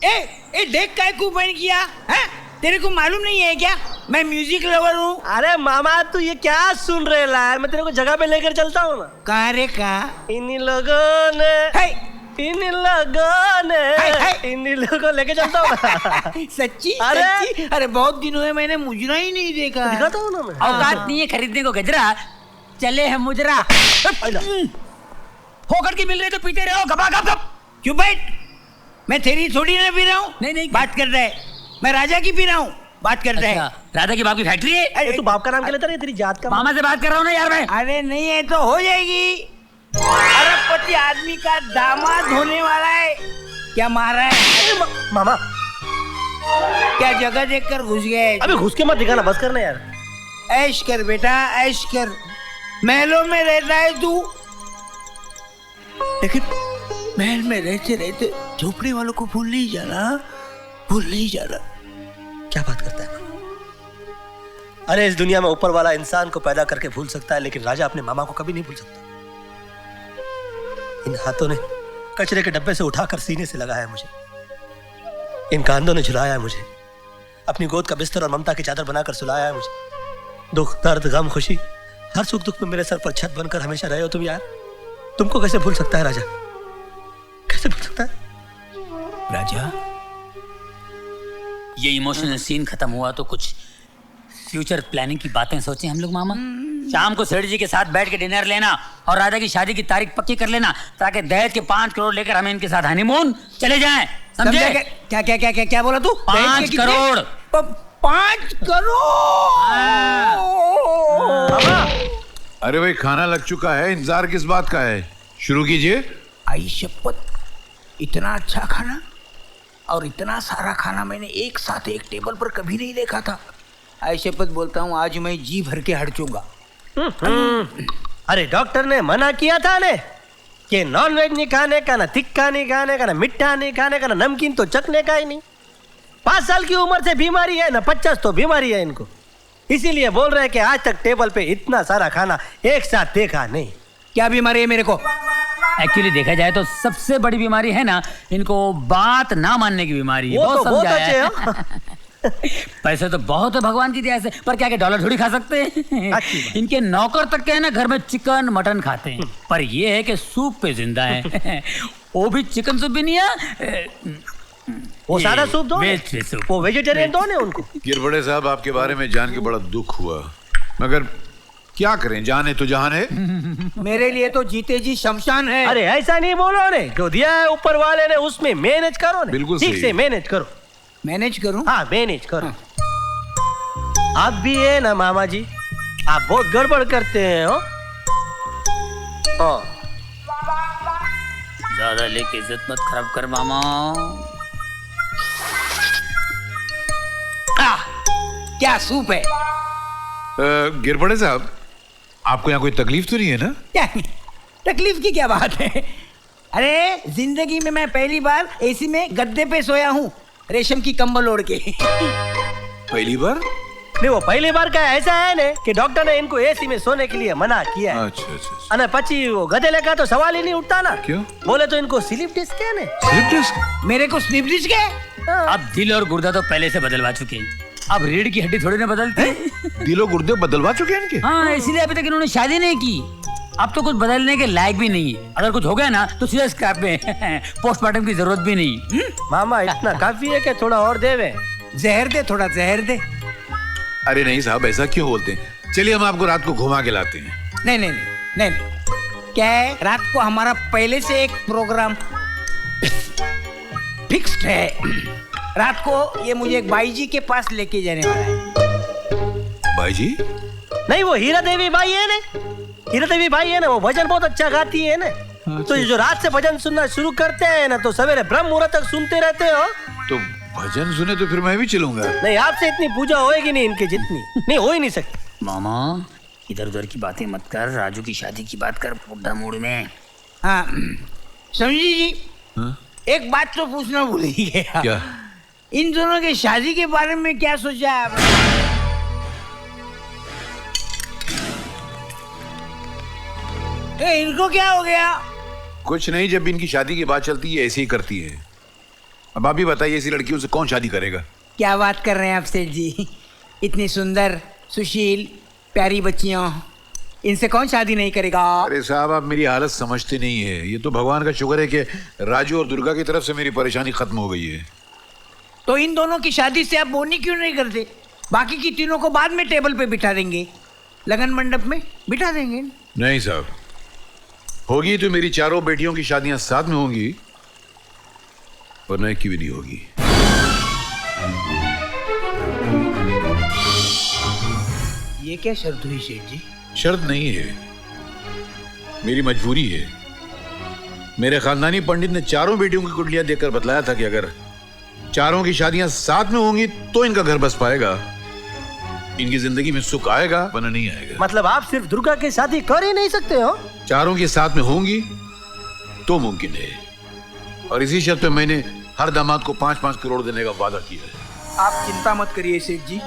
ए देख काय कूपन किया है? तेरे को मालूम नहीं है क्या मैं म्यूजिक लवर हूँ? अरे मामा तू ये क्या सुन रहे यार, मैं तेरे को जगह पे लेकर चलता हूँ ना। कहाँ रे कहाँ? इन्हीं लोगों को लेके चलता हूँ ना। सच्ची? अरे सच्ची? अरे बहुत दिन हुए मैंने मुजरा ही नहीं देखा। दिखाता हूँ ना मैं। औकात नहीं है खरीदने को गजरा, चले हैं मुजरा। होकर के मिल रहे तो पीते रहो गपा गप गप। चुप बैठ, मैं तेरी थोड़ी ना पी रहा हूँ। नहीं बात कर रहा है, मैं राजा की पी रहा हूँ। बात करता है। राधा की बाप की फैक्ट्री है। अरे तू बाप का नाम क्या लेता है, तेरी जात का? मामा से बात कर रहा हूँ ना यार मैं। अरे नहीं है तो हो जाएगी। अरबपति आदमी का दामाद होने वाला है। क्या मारा है? मामा क्या जगह देखकर घुस गए? अबे घुस के मत दिखाना, बस करना यार। ऐश कर बेटा, ऐश कर। महलों में रहता है तू, लेकिन महल में रहते रहते झोपड़ी वालों को भूल नहीं जाना, भूल नहीं जाना। क्या बात करता है? अरे इस दुनिया में ऊपर वाला इंसान को पैदा करके भूल सकता है, लेकिन राजा अपने मामा को कभी नहीं भूल सकता। इन हाथों ने कचरे के डब्बे से उठाकर सीने से लगाया है मुझे, इन कांधों ने झुलाया है मुझे, अपनी गोद का बिस्तर और ममता की चादर बनाकर सुलाया है मुझे। दुख दर्द गम खुशी हर सुख दुख में मेरे सर पर छत बनकर हमेशा रहे हो तुम यार। तुमको कैसे भूल सकता है राजा, कैसे भूल सकता है? राजा ये इमोशनल सीन खत्म हुआ तो कुछ फ्यूचर प्लानिंग की बातें सोचें हम लोग मामा। शाम को सेठ जी के साथ बैठ के डिनर लेना और राधा की शादी की तारीख पक्की कर लेना, ताकि दहेज के 5 करोड़ लेकर हम इनके साथ हनीमून चले जाएं। समझे? क्या क्या क्या क्या क्या बोला तू? 5 करोड़। 5 करोड़? अरे भाई खाना लग चुका है, इंतजार किस बात का है? शुरू कीजिए। आई शपथ, इतना अच्छा खाना और इतना सारा खाना मैंने एक साथ एक टेबल पर कभी नहीं देखा था। आई शपथ बोलता हूँ, आज मैं जी भर के हड़चूंगा। अरे डॉक्टर ने मना किया था ने कि नॉन वेज नहीं खाने का, ना तिक्का नहीं खाने का, ना मिठा नहीं खाने का, ना नमकीन तो चखने का ही नहीं। 5 साल की उम्र से बीमारी है ना 50 तो बीमारी है इनको, इसीलिए बोल रहे हैं कि आज तक टेबल पे इतना सारा खाना एक साथ देखा नहीं। क्या बीमारी है मेरे को? एक्चुअली देखा जाए तो सबसे बड़ी बीमारी है ना, इनको बात ना मानने की बीमारी है। वो तो बहुत समझाया अच्छे है। हो। पैसे तो बहुत है भगवान की दया से, पर क्या के डॉलर थोड़ी खा सकते हैं। इनके नौकर तक के है ना घर में चिकन मटन खाते हैं, पर ये है कि सूप पे जिंदा है। वो भी चिकन सूप भी नहीं है, वो सादा सूप दो, वेज सूप। वो वेजिटेरियन दो ने उनको। गिरबड़े साहब आपके बारे में जान के बड़ा दुख हुआ, मगर क्या करें, जाने तो जहान है। मेरे लिए तो जीते जी शमशान है। अरे ऐसा नहीं बोलो ने, जो दिया है ऊपर वाले ने उसमें मैनेज करो ने। बिल्कुल ठीक सही। से मैनेज करो। मैनेज करूं? हाँ मैनेज करो। आप भी है ना मामा जी, आप बहुत गड़बड़ करते हैं हो। ज्यादा लेके इज्जत मत खराब कर मामा। क्या सूप है? गिरबड़े साहब आपको यहाँ कोई तकलीफ तो नहीं है ना? क्या तकलीफ की क्या बात है? अरे जिंदगी में मैं पहली बार एसी में गद्दे पे सोया हूँ, रेशम की कंबल ओढ़ के। पहली बार? नहीं वो पहली बार का ऐसा है ने कि डॉक्टर ने इनको एसी में सोने के लिए मना किया है। अच्छा अच्छा। अने पची वो गधेले का तो सवाल ही नहीं उठता ना। क्यों? बोले तो इनको स्लिप डिस्क है ने। Slip disc? मेरे को स्लिप डिस्क है? अब दिल और गुर्दा तो पहले से बदलवा चुके हैं, अब रीढ़ की हड्डी थोड़ी ना बदलती। दिलो गुर्दे बदलवा चुके हैं इनके? हाँ, इसीलिए अभी तक इन्होंने शादी नहीं की। अब तो कुछ बदलने के लायक भी नहीं है, अगर कुछ हो गया ना तो सीधा स्क्रैप में। पोस्टमार्टम की जरूरत भी नहीं। मामा इतना काफी है कि थोड़ा और देवे? जहर दे, थोड़ा जहर दे। अरे नहीं साहब, ऐसा क्यों बोलते हैं? चलिए हम आपको रात को घुमा के लाते हैं। नहीं नहीं नहीं नहीं, क्या है, रात को हमारा पहले से एक प्रोग्राम फिक्स्ड है। रात को ये मुझे एक बाई जी के पास लेके जाने वाला है। भाई जी? नहीं वो हीरा देवी भाई है ने, हीरा देवी भाई है ना, वो भजन बहुत अच्छा गाती है ना। तो ये जो रात से भजन सुनना शुरू करते हैं ना तो सवेरे ब्रह्म मुहूर्त तक सुनते रहते हो। तो भजन सुने तो फिर मैं भी चलूंगा। नहीं आपसे इतनी पूजा होएगी नहीं इनके जितनी, नहीं हो ही नहीं सकती। मामा इधर उधर की बातें मत कर, राजू की शादी की बात कर बुढ़ा मूड में। हाँ समझी जी। हाँ? एक बात तो पूछना भूल ही गया। क्या? इन दोनों के शादी के बारे में क्या सोचा है आपने? इनको क्या हो गया? कुछ नहीं, जब इनकी शादी की बात चलती है ऐसे ही करती है। अब आप भी बताइए, ऐसी लड़कियों से कौन शादी करेगा? क्या बात कर रहे हैं आप सेठ जी? इतनी सुंदर, सुशील, प्यारी बच्चियां, इनसे कौन शादी नहीं करेगा? अरे साहब, आप मेरी हालत समझते नहीं है। ये तो भगवान का शुक्र है कि राजू और दुर्गा की तरफ से मेरी परेशानी खत्म हो गई है। तो इन दोनों की शादी से आप बोनी क्यों नहीं करते? बाकी की तीनों को बाद में टेबल पे बिठा देंगे, लगन मंडप में बिठा देंगे। नहीं साहब, होगी तो मेरी चारों बेटियों की शादियां साथ में होंगी, वरना एक की भी नहीं होगी। ये क्या शर्त हुई सेठ जी? शर्त नहीं है, मेरी मजबूरी है। मेरे खानदानी पंडित ने चारों बेटियों की कुंडलियां देखकर बतलाया था कि अगर चारों की शादियां साथ में होंगी तो इनका घर बस पाएगा, इनकी जिंदगी में सुख आएगा, वरना नहीं आएगा। मतलब आप सिर्फ दुर्गा की शादी कर ही नहीं सकते हो? चारों के साथ में होंगी तो मुमकिन है, और इसी शर्त पे मैंने हर दामाद को 5-5 करोड़ देने का वादा किया है। आप चिंता मत करिए सेठ जी,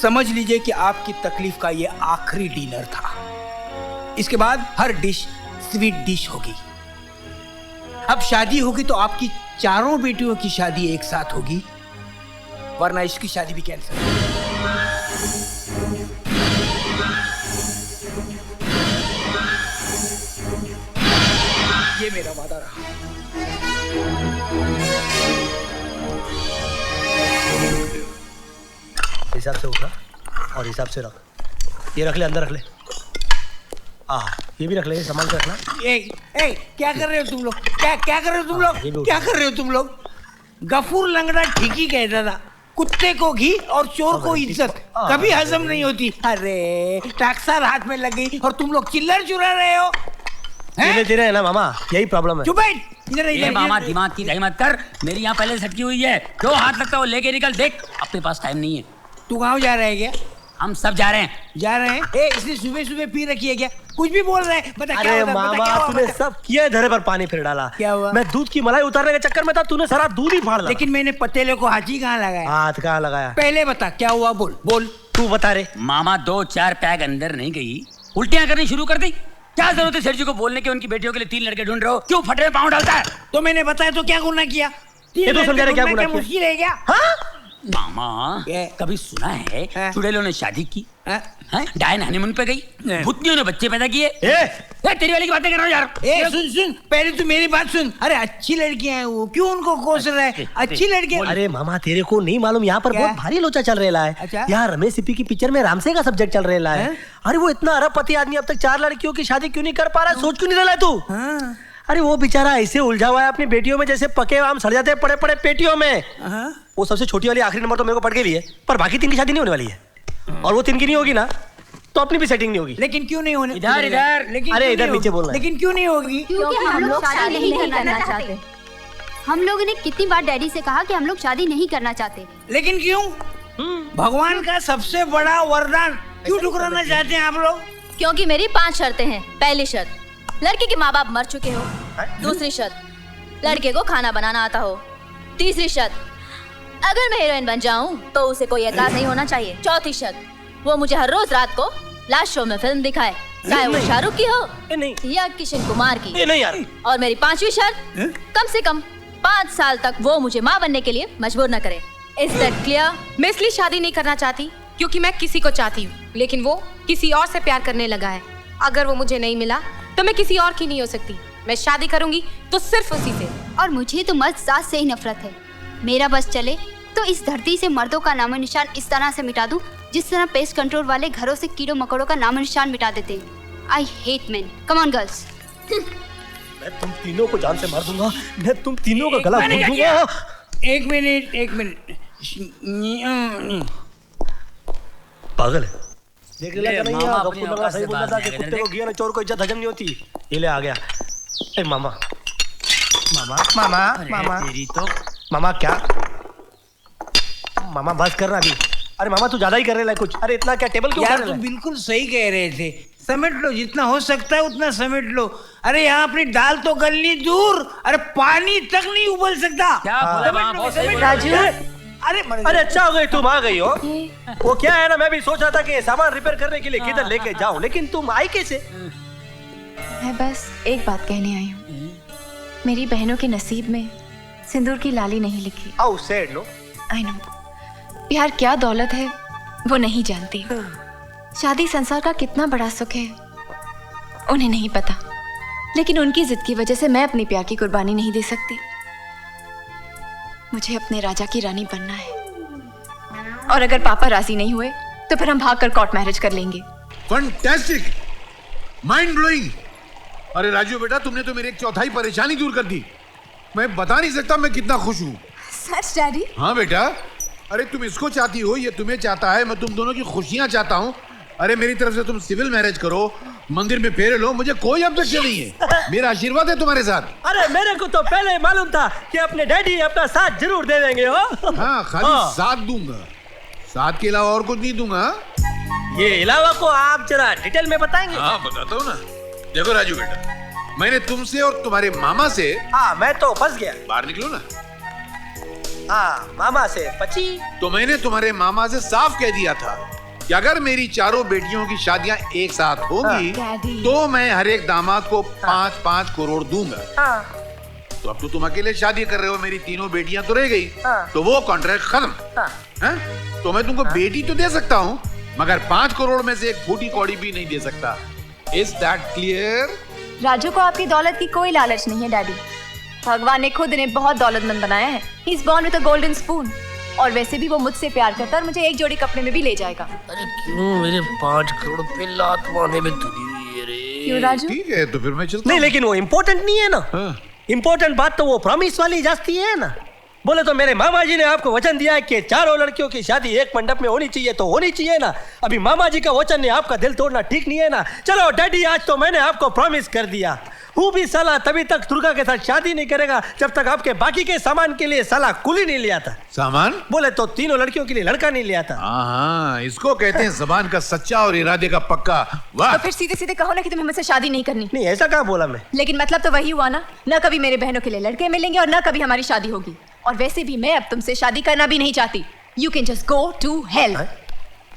समझ लीजिए कि आपकी तकलीफ का ये आखिरी डिनर था। इसके बाद हर डिश स्वीट डिश होगी। अब शादी होगी तो आपकी चारों बेटियों की शादी एक साथ होगी, वरना इसकी शादी भी कैंसिल। ये मेरा वादा रहा। हिसाब से उठा और हिसाब से रख। ये रख ले, अंदर रख ले। ये भी रख ले, संभाल के रखना। क्या कर रहे हो तुम लोग? क्या कर रहे हो तुम लोग? क्या कर रहे हो तुम लोग? गफूर लंगड़ा ठीक ही कहता था, कुत्ते को घी और चोर को इज्जत कभी हजम नहीं होती। अरे टैक्सर हाथ में लग गई और तुम लोग चिल्लर चुरा रहे हो। धीरे है ना मामा, यही प्रॉब्लम है। चुप बैठ, इधर मामा दिमाग की दही मत कर, मेरी यहाँ पहले सटकी हुई है, जो हाथ लगता है वो लेके निकल। देख अपने पास टाइम नहीं है। तू कहाँ जा रहा है? क्या हम सब जा रहे हैं। इसने सुबह सुबह पी रखी है क्या? कुछ भी बोल रहे हैं, बता क्या अरे हुआ? मामा, तूने सब किया, धरे पर पानी फिर डाला। क्या हुआ? मैं दूध की मलाई उतारने के चक्कर में था, तूने सारा दूध ही फाड़ दिया। लेकिन मैंने पतेले को हाथी कहाँ लगाया? हाथ कहाँ लगाया? पहले बता क्या हुआ, बोल। तू बता रे। मामा 2-4 पैग अंदर नहीं गई, उल्टियां करनी शुरू कर दी। क्या जरूरत है सेठ जी को बोलने की? उनकी बेटियों के लिए 3 लड़के ढूंढ रहे हो, क्यों फटे में पाँव डालता है? तो मैंने बताया तो क्या गुनाह किया? ये तो समझा रहे क्या गुनाह किया? मुश्किल है क्या? मामा कभी सुना है चुड़ैलों ने शादी की? डायन हनीमून पे गई, भूतनियों ने बच्चे पैदा किए। तेरी वाली की बातें कर रहा हूँ यार। सुन, पहले तू मेरी बात सुन। अरे अच्छी लड़कियां हैं वो, क्यों उनको कोस रहा है? अच्छी लड़कियां। अरे मामा, तेरे को नहीं मालूम, यहाँ पर बहुत भारी लोचा चल रहा है। अच्छा? यहाँ रमेश सिप्पी की पिक्चर में रामसे का सब्जेक्ट चल रहा है। अरे वो इतना अरबपति आदमी अब तक 4 लड़कियों की शादी क्यों नहीं कर पा रहा है? सोच क्यों नहीं रहा है तू? अरे वो बेचारा ऐसे उलझा हुआ है अपनी बेटियों में जैसे पके आम सड़ जाते हैं पड़े पड़े पेटियों में। वो सबसे छोटी वाली आखिरी नंबर तो मेरे को पड़ गई है, पर बाकी 3 की शादी नहीं होने वाली है। और वो 3 की नहीं होगी ना तो अपनी भी सेटिंग नहीं होगी। लेकिन क्यों नहीं होने? इधर लेकिन अरे इधर नीचे बोलना है। लेकिन क्यों नहीं होगी? क्योंकि हम लोग शादी नहीं करना चाहते। हम लोगों ने कितनी बार डैडी से कहा कि हम लोग शादी नहीं करना चाहते। लेकिन क्यों? भगवान का सबसे बड़ा वरदान क्यों ठुकराना चाहते हैं आप लोग? क्योंकि मेरी 5 शर्तें हैं। पहली शर्त, लड़के के माँ बाप मर चुके हो। दूसरी शर्त, लड़के को खाना बनाना आता हो। तीसरी शर्त, अगर मैं हीरोइन बन जाऊं तो उसे कोई एतराज नहीं होना चाहिए। चौथी शर्त, वो मुझे हर रोज रात को लास्ट शो में फिल्म दिखाए, चाहे वो शाहरुख की हो या किशन कुमार की। नहीं यार। और मेरी 5वीं शर्त, कम से कम 5 साल तक वो मुझे माँ बनने के लिए मजबूर न करे। Is that clear? मैं इसलिए शादी नहीं करना चाहती क्योंकि मैं किसी को चाहती हूँ, लेकिन वो किसी और से प्यार करने लगा है। अगर वो मुझे नहीं मिला तो मैं किसी और की नहीं हो सकती। मैं शादी करूंगी तो सिर्फ उसी से। और मुझे तो मर्द जात से ही नफरत है। मेरा बस चले तो इस धरती से मर्दों का नामो निशान इस तरह से मिटा दूं जिस तरह पेस्ट कंट्रोल वाले घरों से कीड़ों मकोड़ों का नामो निशान मिटा देते हैं। I hate main. Come on girls. मैं तुम तीनों को जान से मार दूंगा। मैं तुम तीनों का गला घोट दूंगा। एक मिनट। पागल है। देख ले नहीं मामा है, अपनी गप्पू लगा औकात सही से बोलता बात था नहीं कि करे। कुत्ते को घी ना चोर को इज्जत हजम नहीं होती। ये ले आ गया। ए मामा तेरी तो मामा क्या? मामा बस कर रहा अभी। अरे मामा तू ज्यादा ही कर रहे है कुछ। अरे इतना क्या टेबल क्यों यार उठा रहा तुम है? बिल्कुल सही कह रहे थे। समेट लो, जितना हो सकता है उतना समेट लो। अरे यहाँ अपनी दाल तो गलनी दूर, अरे पानी तक नहीं उबल सकता। क्या बोला मामा? बहुत सही बोला। राजू, अरे अच्छा हो गई तुम आ गई हो। वो क्या है ना, मैं भी सोच रहा था कि सामान रिपेयर करने के लिए किधर लेके जाऊं, लेकिन तुम आई कैसे? मैं बस एक बात कहने आई हूँ। मेरी बहनों के नसीब में सिंदूर की लाली नहीं लिखी। How sad no. I know. प्यार क्या दौलत है वो नहीं जानती। शादी संसार का कितना बड़ा सुख है उन्हें नहीं पता, लेकिन उनकी जिद की वजह से मैं अपने प्यार की कुर्बानी नहीं दे सकती। मुझे अपने राजा की रानी बनना है, और अगर पापा राजी नहीं हुए तो फिर हम भागकर कोर्ट मैरिज कर लेंगे। Fantastic, mind blowing. अरे राजू बेटा, तुमने तो मेरी एक चौथाई परेशानी दूर कर दी। मैं बता नहीं सकता मैं कितना खुश हूँ। सच डैडी? हाँ बेटा, अरे तुम इसको चाहती हो, ये तुम्हें चाहता है, मैं तुम दोनों की खुशियां चाहता हूँ। अरे मेरी तरफ से तुम सिविल मैरिज करो, मंदिर में फेरे लो, मुझे कोई ऑब्जेक्शन नहीं है। मेरा आशीर्वाद है तुम्हारे साथ। अरे मेरे को तो पहले ही मालूम था कि अपने डैडी अपना साथ जरूर दे देंगे हो। हाँ, खाली साथ दूंगा, साथ के अलावा और कुछ नहीं दूंगा। ये अलावा को आप जरा डिटेल में बताएंगे? हाँ बताता हूँ ना। देखो राजू बेटा, मैंने तुमसे और तुम्हारे मामा से, हाँ मैं तो फंस गया। बाहर निकलो ना। हाँ, मामा से बची। तो मैंने तुम्हारे मामा से साफ कह दिया था कि अगर मेरी चारों बेटियों की शादियां एक साथ होंगी तो मैं हर एक दामाद को 5-5 करोड़ दूंगा। तो अब तो तुम अकेले शादी कर रहे हो, मेरी तीनों बेटियां तो रह गई, तो वो कॉन्ट्रैक्ट खत्म। तो मैं तुमको बेटी तो दे सकता हूँ, मगर 5 करोड़ में से एक फूटी कौड़ी भी नहीं दे सकता। Is that clear? राजू को आपकी दौलत की कोई लालच नहीं है डैडी। भगवान ने खुद इन्हें बहुत दौलतमंद बनाया है। He is born with a golden spoon. और वैसे भी वो मुझसे प्यार करता है और मुझे एक जोड़ी कपड़े में भी ले जाएगा। अरे क्यों मेरे 5 करोड़ पे लात मारने में तुली हुई है रे? क्यों राजू? ठीक है, तो फिर मैं चलता नहीं, लेकिन वो इम्पोर्टेंट नहीं है ना। इम्पोर्टेंट बात तो वो प्रॉमिस वाली जाती है ना। बोले तो मेरे मामा जी ने आपको वचन दिया है कि चारों लड़कियों की शादी एक मंडप में होनी चाहिए, तो होनी चाहिए ना। अभी मामा जी का वचन ने आपका दिल तोड़ना ठीक नहीं है ना। चलो डैडी, आज तो मैंने आपको प्रॉमिस कर दिया। वो भी साला तभी तक दुर्गा के साथ शादी नहीं करेगा जब तक आपके बाकी के सामान के लिए साला कुली नहीं ले आता। सामान? बोले तो तीनों लड़कियों के लिए लड़का नहीं ले आता। हाँ, इसको कहते हैं जबान का सच्चा और इरादे का पक्का। वाह। तो फिर सीधे सीधे कहो ना कि तुम्हें मुझसे शादी नहीं करनी। नहीं, ऐसा कहाँ बोला मैं। लेकिन मतलब तो वही हुआ ना, न कभी मेरे बहनों के लिए लड़के मिलेंगे और न कभी हमारी शादी होगी। और वैसे भी मैं अब तुमसे शादी करना भी नहीं चाहती। You can just go to hello.